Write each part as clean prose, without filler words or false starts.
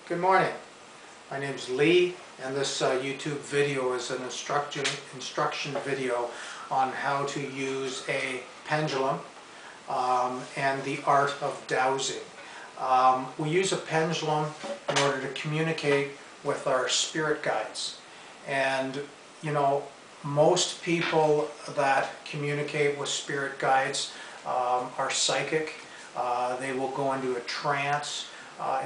Good morning. My name is Lee, and this YouTube video is an instruction video on how to use a pendulum and the art of dowsing. We use a pendulum in order to communicate with our spirit guides. And you know, most people that communicate with spirit guides are psychic. They will go into a trance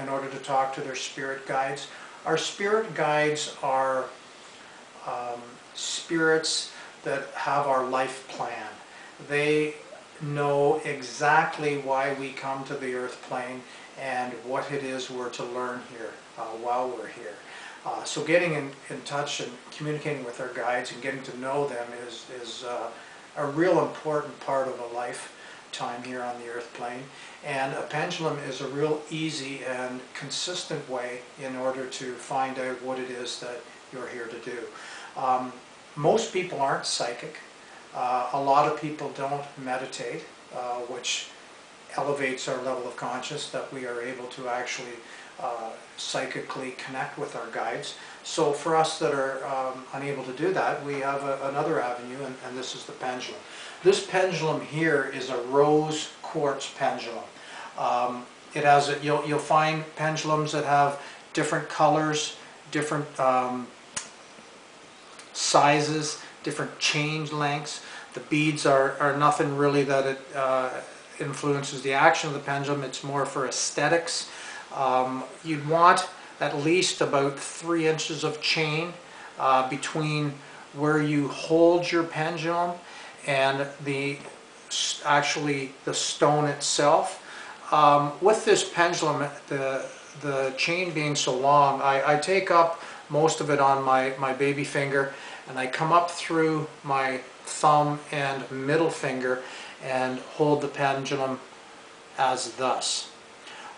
in order to talk to their spirit guides. Our spirit guides are spirits that have our life plan. They know exactly why we come to the earth plane and what it is we're to learn here while we're here. So getting in touch and communicating with our guides and getting to know them is a real important part of a lifetime here on the earth plane. And a pendulum is a real easy and consistent way in order to find out what it is that you're here to do. Most people aren't psychic. A lot of people don't meditate, which elevates our level of consciousness, that we are able to actually psychically connect with our guides. So for us that are unable to do that, we have another avenue, and this is the pendulum. This pendulum here is a rose quartz pendulum. It has you'll find pendulums that have different colors, different sizes, different chain lengths. The beads are nothing really that it influences the action of the pendulum. It's more for aesthetics. You'd want at least about 3 inches of chain between where you hold your pendulum and actually the stone itself. With this pendulum, the chain being so long, I take up most of it on my baby finger, and I come up through my thumb and middle finger and hold the pendulum as thus.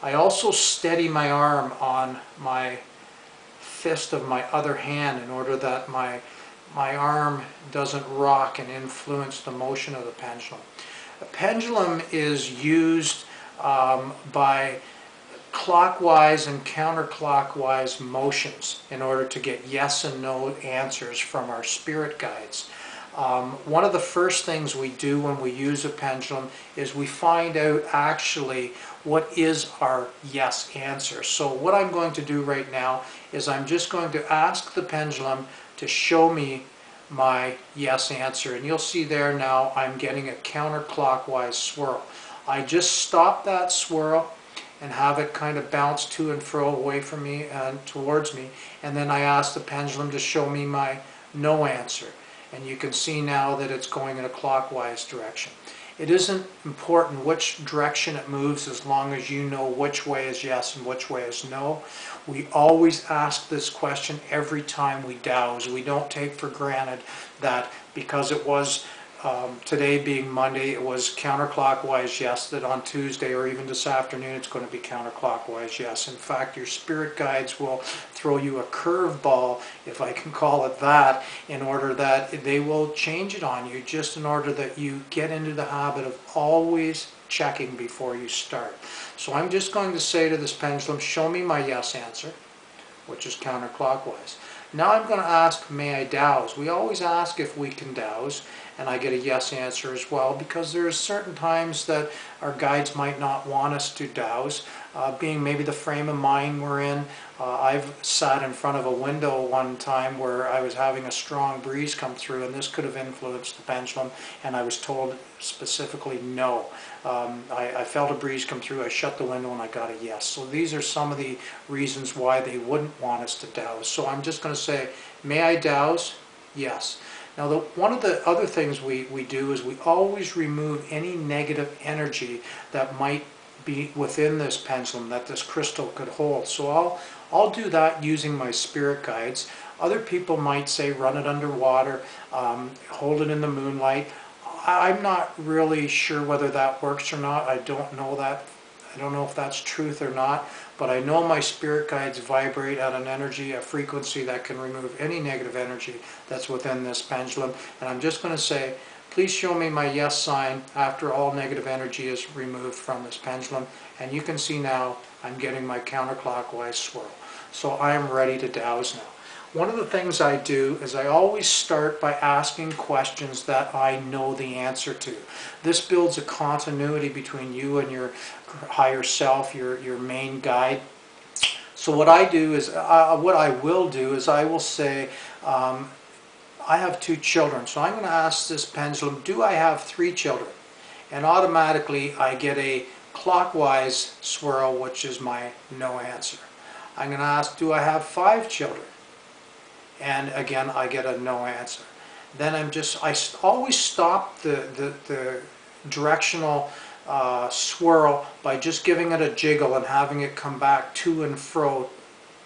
I also steady my arm on my fist of my other hand in order that my arm doesn't rock and influence the motion of the pendulum. A pendulum is used by clockwise and counterclockwise motions in order to get yes and no answers from our spirit guides. One of the first things we do when we use a pendulum is we find out actually what is our yes answer. So what I'm going to do right now is I'm just going to ask the pendulum to show me my yes answer, and you'll see there now I'm getting a counterclockwise swirl. I just stop that swirl and have it kind of bounce to and fro away from me and towards me, and then I ask the pendulum to show me my no answer, and you can see now that it's going in a clockwise direction. It isn't important which direction it moves as long as you know which way is yes and which way is no. We always ask this question every time we douse. We don't take for granted that because it was today being Monday, it was counterclockwise yes, that on Tuesday or even this afternoon it's going to be counterclockwise yes. In fact, your spirit guides will throw you a curveball, if I can call it that, in order that they will change it on you, just in order that you get into the habit of always checking before you start. So I'm just going to say to this pendulum, show me my yes answer, which is counterclockwise. Now I'm going to ask, may I dowse? We always ask if we can dowse, and I get a yes answer as well, because there are certain times that our guides might not want us to dowse, being maybe the frame of mind we're in. I've sat in front of a window one time where I was having a strong breeze come through, and this could have influenced the pendulum, and I was told specifically no. I felt a breeze come through, I shut the window, and I got a yes. So these are some of the reasons why they wouldn't want us to dowse. So I'm just going to say, may I dowse? Yes. Now one of the other things we do is we always remove any negative energy that might be within this pendulum that this crystal could hold. So I'll do that using my spirit guides. Other people might say run it underwater, hold it in the moonlight. I'm not really sure whether that works or not. I don't know that. I don't know if that's truth or not, but I know my spirit guides vibrate at an energy, a frequency that can remove any negative energy that's within this pendulum. And I'm just going to say, please show me my yes sign after all negative energy is removed from this pendulum. And you can see now I'm getting my counterclockwise swirl. So I am ready to dowse now. One of the things I do is I always start by asking questions that I know the answer to. This builds a continuity between you and your higher self, your main guide. So what I do is, what I will do is I will say, I have 2 children. So I'm going to ask this pendulum, do I have 3 children? And automatically I get a clockwise swirl, which is my no answer. I'm going to ask, do I have 5 children? And again, I get a no answer. Then I always stop the directional swirl by just giving it a jiggle and having it come back to and fro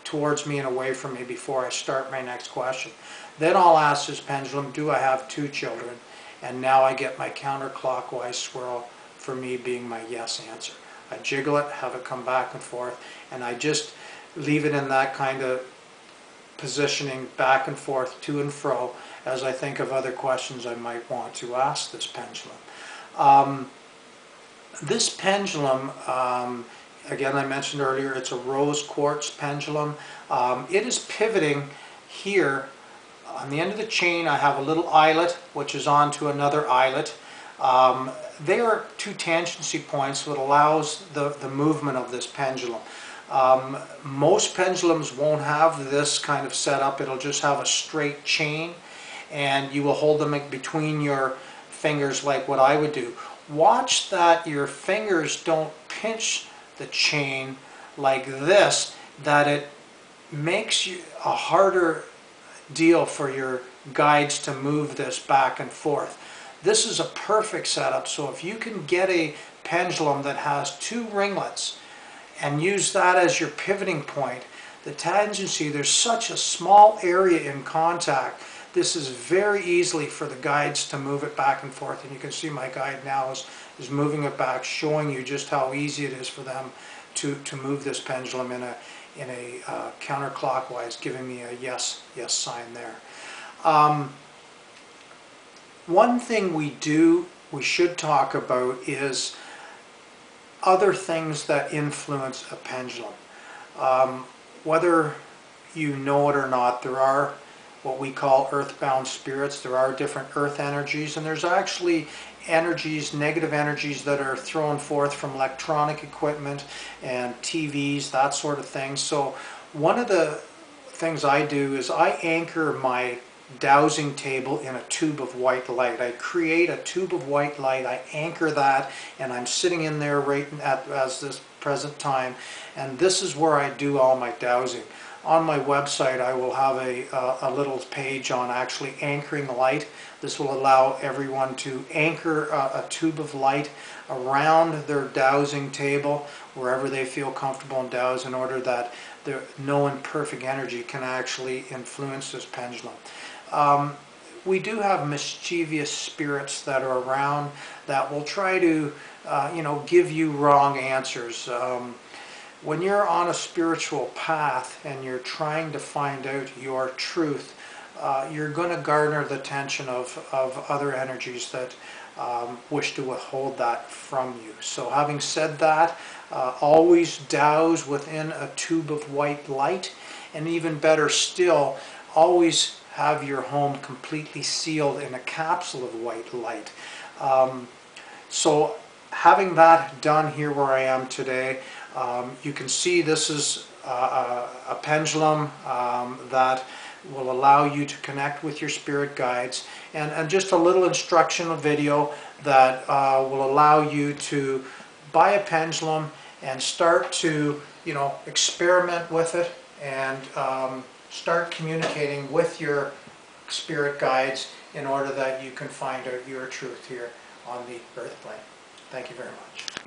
towards me and away from me before I start my next question. Then I'll ask this pendulum, do I have 2 children? And now I get my counterclockwise swirl for me being my yes answer. I jiggle it, have it come back and forth, and I just leave it in that kind of positioning back and forth, to and fro, as I think of other questions I might want to ask this pendulum. This pendulum, again, I mentioned earlier, it's a rose quartz pendulum. It is pivoting here. On the end of the chain, I have a little eyelet, which is onto another eyelet. They are 2 tangency points that allows the movement of this pendulum. Most pendulums won't have this kind of setup. It'll just have a straight chain, and you will hold them between your fingers like what I would do. Watch that your fingers don't pinch the chain like this, that it makes you a harder deal for your guides to move this back and forth. This is a perfect setup, so if you can get a pendulum that has 2 ringlets and use that as your pivoting point, the tangency, there's such a small area in contact, this is very easily for the guides to move it back and forth. And you can see my guide now is moving it back, showing you just how easy it is for them to move this pendulum in a counterclockwise, giving me a yes sign there. One thing we should talk about is other things that influence a pendulum. Whether you know it or not, there are what we call earthbound spirits. There are different earth energies, and there's actually energies, negative energies, that are thrown forth from electronic equipment and TVs, that sort of thing. So one of the things I do is I anchor my dowsing table in a tube of white light. I create a tube of white light, I anchor that, and I'm sitting in there right at this present time, and this is where I do all my dowsing. On my website I will have a little page on actually anchoring light. This will allow everyone to anchor a tube of light around their dowsing table wherever they feel comfortable in dowse, in order that no imperfect energy can actually influence this pendulum. We do have mischievous spirits that are around that will try to give you wrong answers. When you're on a spiritual path and you're trying to find out your truth, you're going to garner the attention of other energies that wish to withhold that from you. So having said that, always dowse within a tube of white light, and even better still, always have your home completely sealed in a capsule of white light. So having that done here where I am today, you can see this is a pendulum that will allow you to connect with your spirit guides, and just a little instructional video that will allow you to buy a pendulum and start to experiment with it, and start communicating with your spirit guides in order that you can find out your truth here on the earth plane. Thank you very much.